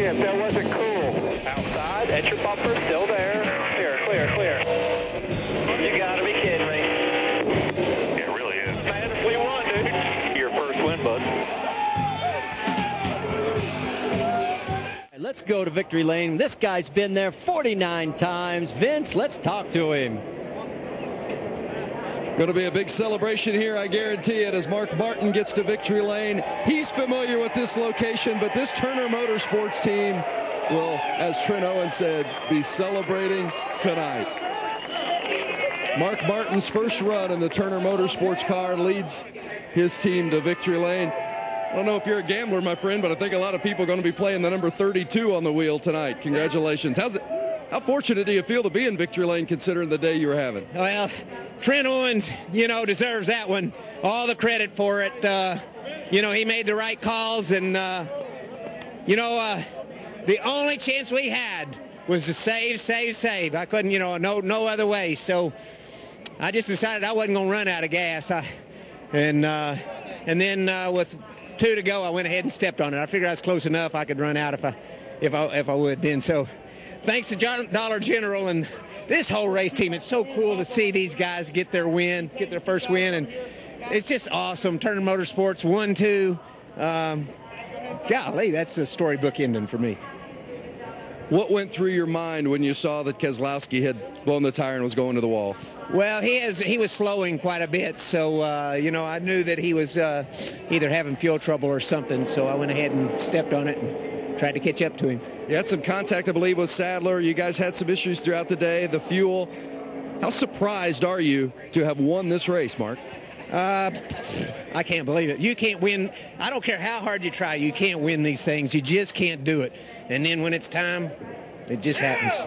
Yes, that wasn't cool. Outside, at your bumper, still there. Clear, clear, clear. You gotta be kidding me. It really is. Man, we won, dude. Your first win, bud. Let's go to victory lane. This guy's been there 49 times. Vince, let's talk to him. Going to be a big celebration here, I guarantee it, as Mark Martin gets to victory lane. He's familiar with this location, but this Turner Motorsports team will, as Trent Owen said, be celebrating tonight. Mark Martin's first run in the Turner Motorsports car leads his team to victory lane. I don't know if you're a gambler, my friend, but I think a lot of people are going to be playing the number 32 on the wheel tonight. Congratulations. How fortunate do you feel to be in victory lane considering the day you were having? Well, Trent Owens, deserves that one. All the credit for it. He made the right calls, and, the only chance we had was to save. I couldn't, no other way. So I just decided I wasn't going to run out of gas. And then with 2 to go, I went ahead and stepped on it. I figured I was close enough I could run out if I would then. So thanks to Dollar General and this whole race team. It's so cool to see these guys get their first win, and it's just awesome. Turner Motorsports 1-2. Golly, that's a storybook ending for me. What went through your mind when you saw that Keselowski had blown the tire and was going to the wall? Well, he was slowing quite a bit, so I knew that he was either having fuel trouble or something, so I went ahead and stepped on it and tried to catch up to him. You had some contact, I believe, with Sadler. You guys had some issues throughout the day, the fuel. How surprised are you to have won this race, Mark? I can't believe it. You can't win. I don't care how hard you try. You can't win these things. You just can't do it. And then when it's time, it just happens.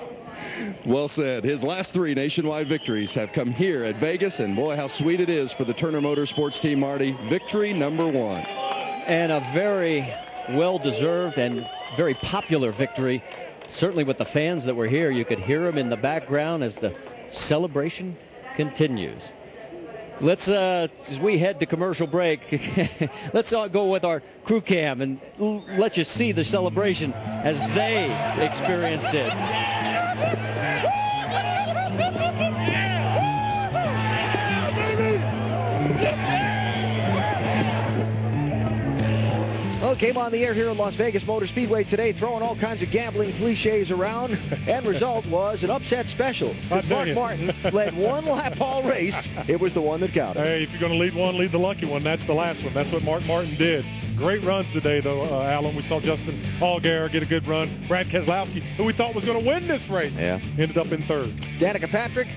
Well said. His last 3 nationwide victories have come here at Vegas, and boy, how sweet it is for the Turner Motorsports team, Marty. Victory number 1. And a very well-deserved and very popular victory. Certainly with the fans that were here, you could hear them in the background as the celebration continues. Let's, as we head to commercial break, let's go with our crew cam and let you see the celebration as they experienced it. Well, came on the air here in Las Vegas Motor Speedway today, throwing all kinds of gambling cliches around. End result was an upset special. Mark Martin led one lap all race. It was the one that counted. Hey, if you're going to lead one, lead the lucky one. That's the last one. That's what Mark Martin did. Great runs today, though, Alan. We saw Justin Allgaier get a good run. Brad Keselowski, who we thought was going to win this race, ended up in 3rd. Danica Patrick,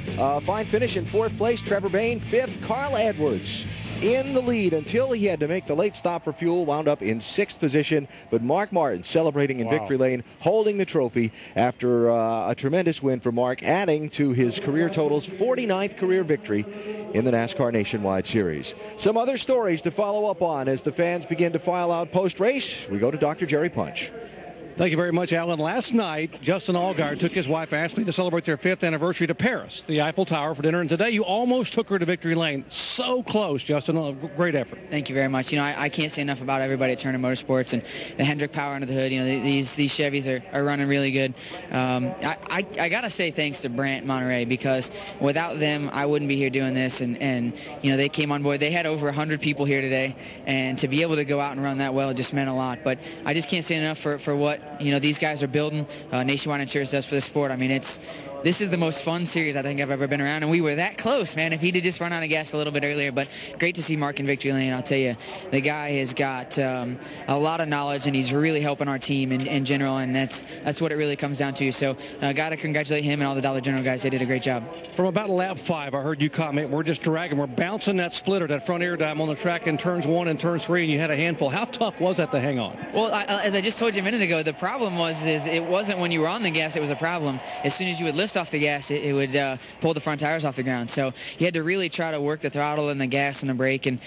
fine finish in 4th place. Trevor Bayne, 5th. Carl Edwards in the lead until he had to make the late stop for fuel, wound up in 6th position. But Mark Martin celebrating in victory lane, holding the trophy after a tremendous win for Mark, adding to his career totals, 49th career victory in the NASCAR Nationwide Series. Some other stories to follow up on as the fans begin to file out post-race. We go to Dr. Jerry Punch. Thank you very much, Alan. Last night, Justin Allgaier took his wife Ashley to celebrate their 5th anniversary to Paris, the Eiffel Tower, for dinner. And today you almost took her to victory lane. So close, Justin. A great effort. Thank you very much. I can't say enough about everybody at Turner Motorsports and the Hendrick power under the hood. These Chevys are running really good. I got to say thanks to Brant Monterey, because without them, I wouldn't be here doing this. And they came on board. They had over 100 people here today. And to be able to go out and run that well, it just meant a lot. But I just can't say enough for what these guys are building. Nationwide Insurance does for the sport. I mean, this is the most fun series I think I've ever been around, and we were that close, man. If he did just run out of gas a little bit earlier, but great to see Mark in victory lane. I'll tell you, the guy has got a lot of knowledge, and he's really helping our team in general, and that's what it really comes down to. So got to congratulate him and all the Dollar General guys. They did a great job. From about lap 5, I heard you comment, we're just dragging, we're bouncing that splitter, that front air dime on the track in turns 1 and turns 3, and you had a handful. How tough was that to hang on? Well, as I just told you a minute ago, the problem was it wasn't when you were on the gas it was a problem. As soon as you would lift off the gas, it would pull the front tires off the ground. So you had to really try to work the throttle and the gas and the brake. And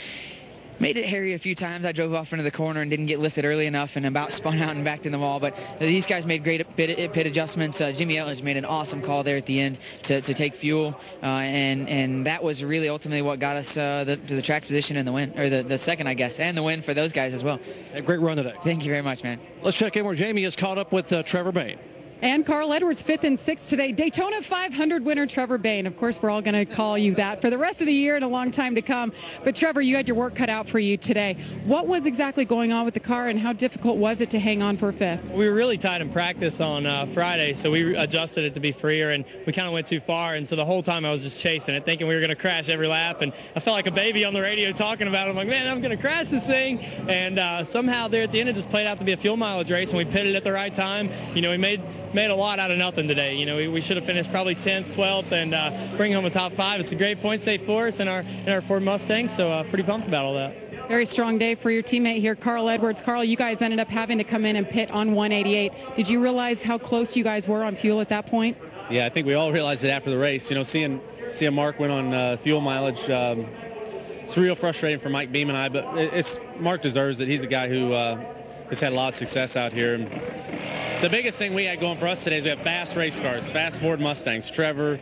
Made it hairy a few times. I drove off into the corner and didn't get lifted early enough and about spun out and backed in the wall. But these guys made great pit adjustments. Jimmy Elledge made an awesome call there at the end to take fuel. And that was really ultimately what got us to the track position and the win, or the second, I guess, and the win for those guys as well. A great run today. Thank you very much, man. Let's check in where Jamie is caught up with Trevor Bayne. And Carl Edwards, 5th and 6th today. Daytona 500 winner Trevor Bayne. Of course, we're all going to call you that for the rest of the year and a long time to come. But Trevor, you had your work cut out for you today. What was exactly going on with the car, and how difficult was it to hang on for 5th? We were really tight in practice on Friday, so we adjusted it to be freer, and we kind of went too far. And so the whole time I was just chasing it, thinking we were going to crash every lap. And I felt like a baby on the radio talking about it. I'm like, man, I'm going to crash this thing. And somehow there at the end, it just played out to be a fuel mileage race, and we pitted at the right time. You know, we made a lot out of nothing today. You know, we should have finished probably 10th, 12th, and bring home a top 5. It's a great point state for us in our Ford Mustang, so pretty pumped about all that. Very strong day for your teammate here, Carl Edwards. Carl, you guys ended up having to come in and pit on 188. Did you realize how close you guys were on fuel at that point? Yeah, I think we all realized it after the race. You know, seeing Mark win on fuel mileage, it's real frustrating for Mike Beam and I, but Mark deserves it. He's a guy who has had a lot of success out here. And the biggest thing we had going for us today is we have fast race cars, fast Ford Mustangs. Trevor,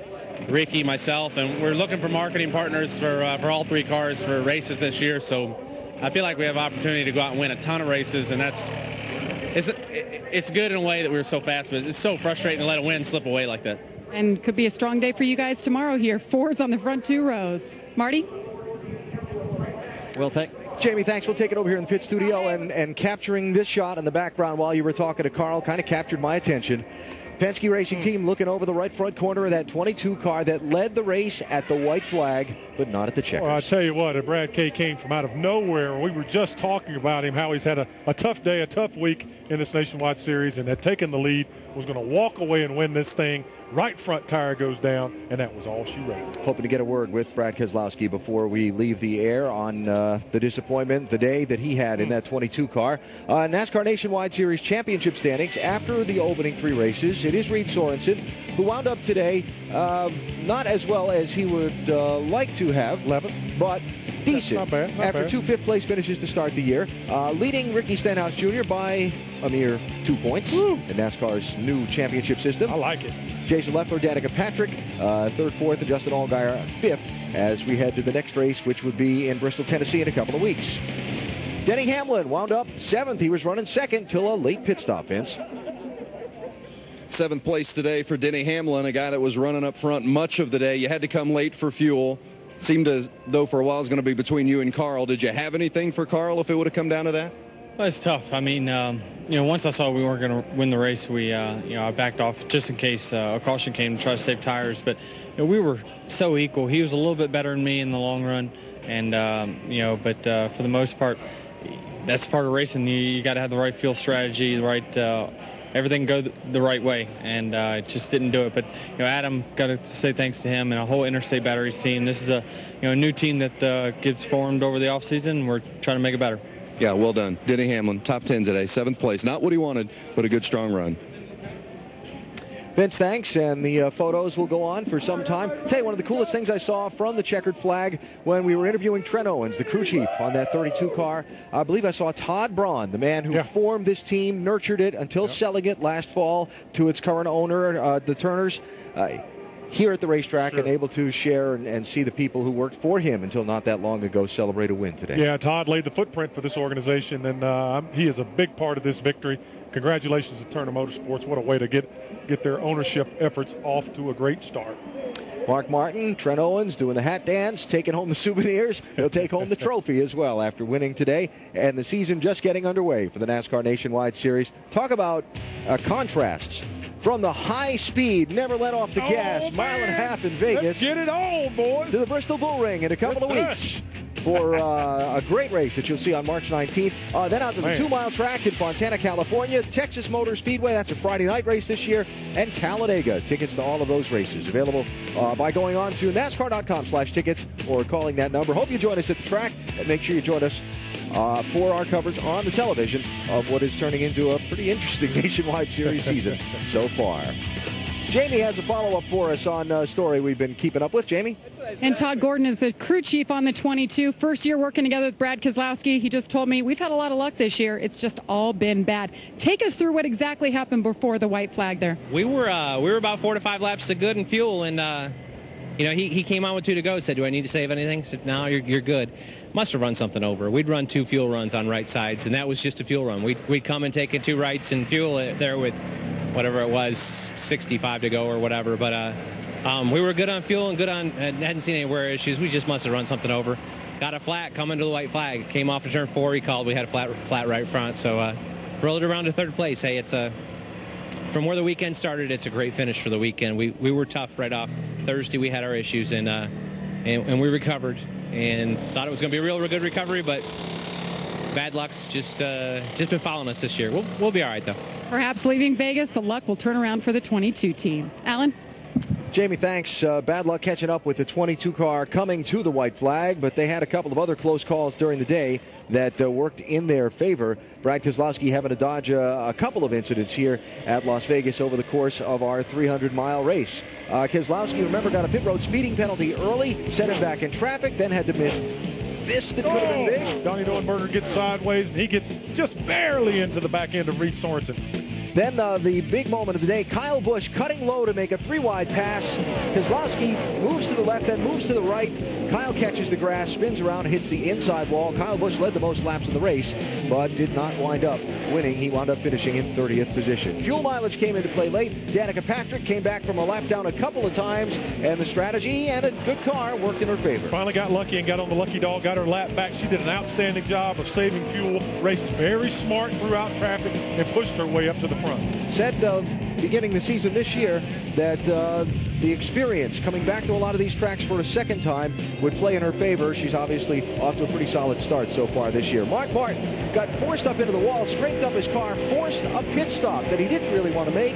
Ricky, myself, and we're looking for marketing partners for all 3 cars for races this year. So I feel like we have opportunity to go out and win a ton of races, and it's good in a way that we were so fast, but it's so frustrating to let a win slip away like that. And could be a strong day for you guys tomorrow here. Ford's on the front 2 rows. Marty? Well, Jamie, thanks. We'll take it over here in the pit studio, and capturing this shot in the background while you were talking to Carl kind of captured my attention. Penske Racing Team looking over the right front corner of that 22 car that led the race at the white flag, but not at the checkers. Well, I tell you what, Brad K came from out of nowhere. We were just talking about him, how he's had a tough day, a tough week in this Nationwide Series, and had taken the lead, was going to walk away and win this thing. Right front tire goes down, and that was all she wrote. Hoping to get a word with Brad Keselowski before we leave the air on the disappointment, the day that he had in that 22 car. NASCAR Nationwide Series championship standings after the opening 3 races. It is Reed Sorensen, who wound up today not as well as he would like to have, 11th, but decent. Not bad. After 2 fifth-place finishes to start the year, leading Ricky Stenhouse Jr. by a mere 2 points in NASCAR's new championship system. I like it. Jason Leffler, Danica Patrick, 3rd, 4th, and Justin Allgaier 5th as we head to the next race, which would be in Bristol, Tennessee in a couple of weeks. Denny Hamlin wound up 7th. He was running 2nd till a late pit stop, Vince. 7th place today for Denny Hamlin, a guy that was running up front much of the day. You had to come late for fuel. Seemed as though for a while it was going to be between you and Carl. Did you have anything for Carl if it would have come down to that? Well, it's tough. I mean, you know, once I saw we weren't going to win the race, you know, I backed off just in case a caution came to try to save tires. But you know, we were so equal. He was a little bit better than me in the long run, and you know, but for the most part, that's part of racing. You got to have the right fuel strategy, the right everything go the right way, and just didn't do it. But you know, Adam, got to say thanks to him and a whole Interstate Batteries team. This is a new team that gets formed over the offseason. We're trying to make it better. Yeah, well done. Denny Hamlin, top 10 today, 7th place. Not what he wanted, but a good, strong run. Vince, thanks, and the photos will go on for some time. Tell you, one of the coolest things I saw from the checkered flag when we were interviewing Trent Owens, the crew chief on that 32 car. I believe I saw Todd Braun, the man who formed this team, nurtured it until selling it last fall to its current owner, the Turners, here at the racetrack, and able to share and see the people who worked for him until not that long ago celebrate a win today. Yeah, Todd laid the footprint for this organization, and he is a big part of this victory. Congratulations to Turner Motorsports. What a way to get their ownership efforts off to a great start. Mark Martin, Trent Owens doing the hat dance, taking home the souvenirs. He'll take home the trophy as well after winning today, and the season just getting underway for the NASCAR Nationwide Series. Talk about contrasts. From the high speed, never let off the gas, mile and a half in Vegas. Let's get it on, boys. To the Bristol Bull Ring in a couple of weeks for a great race that you'll see on March 19th. Then out to the 2-mile track in Fontana, California. Texas Motor Speedway, that's a Friday night race this year. And Talladega. Tickets to all of those races available by going on to NASCAR.com/tickets or calling that number. Hope you join us at the track, and make sure you join us for our coverage on the television of what is turning into a pretty interesting Nationwide Series season so far. Jamie has a follow-up for us on a story we've been keeping up with. Jamie? And Todd Gordon is the crew chief on the 22. First year working together with Brad Keselowski. He just told me, we've had a lot of luck this year. It's just all been bad. Take us through what exactly happened before the white flag there. We were about 4 to 5 laps to good in fuel, and he came on with 2 to go. Said, "Do I need to save anything?" I said, "No, you're good." Must have run something over. We'd run 2 fuel runs on right sides, and that was just a fuel run. We'd come and take it 2 rights and fuel it there with whatever it was, 65 to go or whatever. But we were good on fuel and good on, hadn't seen any wear issues. We just must have run something over. Got a flat coming to the white flag. Came off of turn 4. He called. We had a flat right front. So rolled it around to 3rd place. Hey, it's from where the weekend started, it's a great finish for the weekend. We were tough right off Thursday. We had our issues, and we recovered and thought it was going to be a real good recovery, but bad luck's just been following us this year. We'll be all right, though. Perhaps leaving Vegas, the luck will turn around for the 22 team. Alan? Jamie, thanks. Bad luck catching up with the 22 car coming to the white flag, but they had a couple of other close calls during the day that worked in their favor. Brad Keselowski having to dodge a couple of incidents here at Las Vegas over the course of our 300-mile race. Keselowski, remember, got a pit road speeding penalty early, set him back in traffic, then had to miss this that could have been big. Donnie Neuenberger gets sideways, and he gets just barely into the back end of Reed Sorensen. Then the big moment of the day, Kyle Busch cutting low to make a 3-wide pass. Keselowski moves to the left, then moves to the right. Kyle catches the grass, spins around, hits the inside wall. Kyle Busch led the most laps in the race, but did not wind up winning. He wound up finishing in 30th position. Fuel mileage came into play late. Danica Patrick came back from a lap down a couple of times, and the strategy and a good car worked in her favor. Finally got lucky and got on the lucky dog, got her lap back. She did an outstanding job of saving fuel, raced very smart throughout traffic, and pushed her way up to the front. Said beginning the season this year that the experience coming back to a lot of these tracks for a second time would play in her favor. She's obviously off to a pretty solid start so far this year. Mark Martin got forced up into the wall, scraped up his car, forced a pit stop that he didn't really want to make,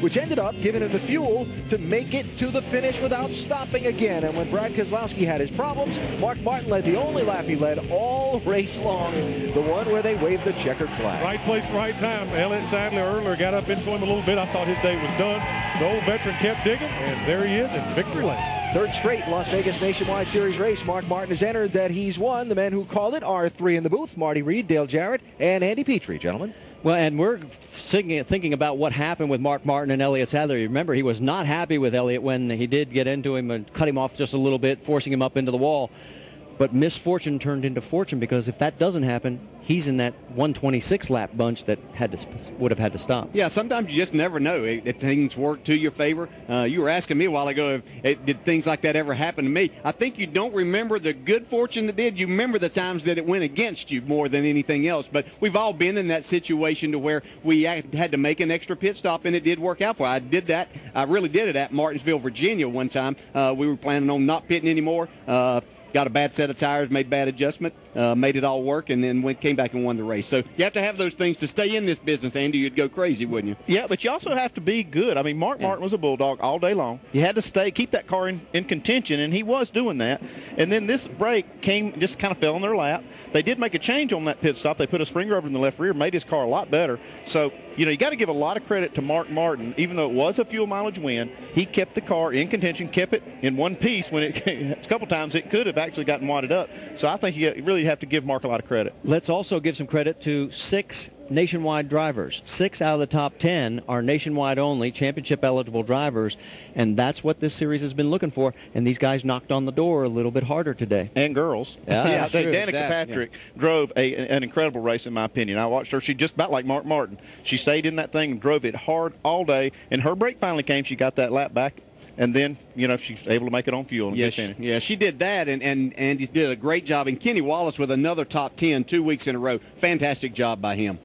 which ended up giving him the fuel to make it to the finish without stopping again. And when Brad Keselowski had his problems, Mark Martin led the only lap he led all race long, the one where they waved the checkered flag. Right place, right time. Elliott Sadler earlier got up into him a little bit. I thought his day was done. The old veteran kept digging, and there he is in victory lane. 3rd straight Las Vegas Nationwide Series race. Mark Martin has entered that he's won. The men who called it are 3 in the booth: Marty Reed, Dale Jarrett, and Andy Petrie. Gentlemen. Well, and we're thinking about what happened with Mark Martin and Elliott Sadler. You remember, he was not happy with Elliott when he did get into him and cut him off just a little bit, forcing him up into the wall. But misfortune turned into fortune, because if that doesn't happen, he's in that 126-lap bunch that would have had to stop. Yeah, sometimes you just never know if things work to your favor. You were asking me a while ago if did things like that ever happen to me. I think you don't remember the good fortune that did. You remember the times that it went against you more than anything else. But we've all been in that situation to where we had to make an extra pit stop, and it did work out for us. I did that. I really did it at Martinsville, Virginia one time. We were planning on not pitting anymore. Got a bad set of tires, made bad adjustment, made it all work, and then came back and won the race. So you have to have those things to stay in this business, Andy. You'd go crazy, wouldn't you? Yeah, but you also have to be good. I mean, Mark Martin was a bulldog all day long. You had to keep that car in contention, and he was doing that. And then this break came, just kind of fell in their lap. They did make a change on that pit stop. They put a spring rubber in the left rear, made his car a lot better. So, you got to give a lot of credit to Mark Martin. Even though it was a fuel mileage win, he kept the car in contention, kept it in one piece. When a couple times it could have actually gotten wadded up. So I think you really have to give Mark a lot of credit. Let's also give some credit to 6 nationwide drivers. 6 out of the top 10 are nationwide only, championship eligible drivers, and that's what this series has been looking for. And these guys knocked on the door a little bit harder today. And girls. Yeah, I think Danica Patrick drove an incredible race, in my opinion. I watched her. She just about like Mark Martin. She stayed in that thing and drove it hard all day. And her break finally came. She got that lap back. And then, she's able to make it on fuel. Yeah, she did that, and he did a great job. And Kenny Wallace with another top 10 2 weeks in a row. Fantastic job by him.